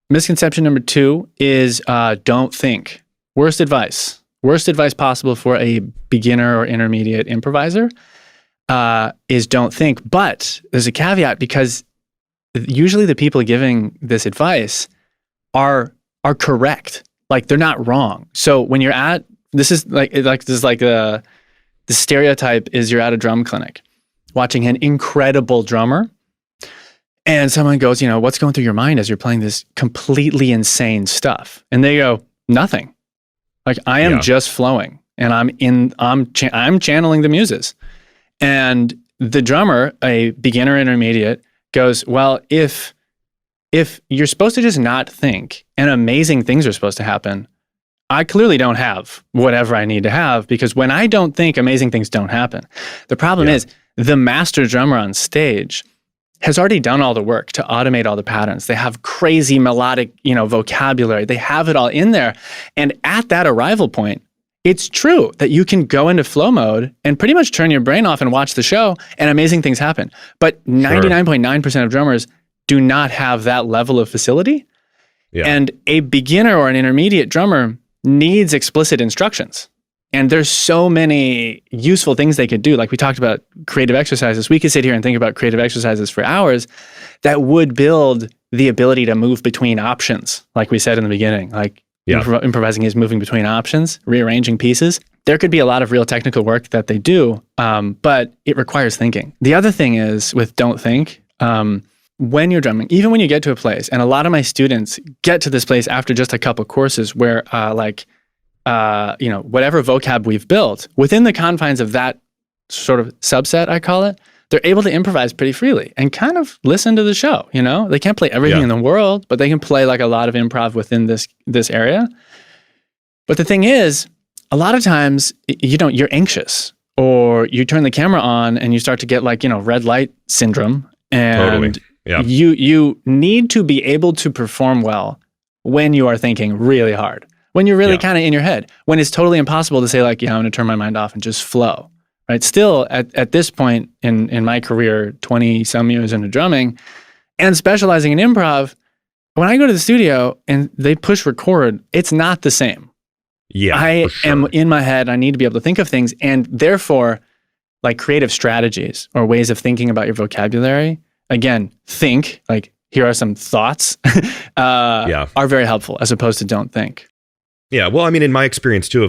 Misconception number 2 is don't think. Worst advice possible for a beginner or intermediate improviser is don't think. But there's a caveat, because usually the people giving this advice are correct. Like, they're not wrong. So when you're at, the stereotype is you're at a drum clinic watching an incredible drummer, and someone goes, what's going through your mind as you're playing this completely insane stuff? And they go, nothing. Like, I am just flowing, and I'm channeling the muses. And the drummer, a beginner intermediate, goes, well, if you're supposed to just not think and amazing things are supposed to happen, I clearly don't have whatever I need to have, because when I don't think, amazing things don't happen. The problem is the master drummer on stage has already done all the work to automate all the patterns. They have crazy melodic, vocabulary. They have it all in there. And at that arrival point, it's true that you can go into flow mode and pretty much turn your brain off and watch the show, and amazing things happen. But 99.9% of drummers do not have that level of facility. Yeah. And a beginner or an intermediate drummer needs explicit instructions. And there's so many useful things they could do. Like we talked about creative exercises. We could sit here and think about creative exercises for hours that would build the ability to move between options. Like we said in the beginning, like improvising is moving between options, rearranging pieces. There could be a lot of real technical work that they do, but it requires thinking. The other thing is with don't think, when you're drumming, even when you get to a place, and a lot of my students get to this place after just a couple courses where whatever vocab we've built within the confines of that sort of subset, I call it, they're able to improvise pretty freely and kind of listen to the show. They can't play everything in the world, but they can play like a lot of improv within this area. But the thing is, a lot of times you're anxious, or you turn the camera on and you start to get red light syndrome, and you need to be able to perform well when you are thinking really hard. When you're really kind of in your head, when it's totally impossible to say I'm going to turn my mind off and just flow, right? Still, at this point in my career, 20 some years into drumming and specializing in improv, when I go to the studio and they push record, it's not the same. Yeah, I am in my head. I need to be able to think of things, and therefore, like creative strategies or ways of thinking about your vocabulary. Again, think, like here are some thoughts, are very helpful as opposed to don't think. Yeah, well, I mean, in my experience too,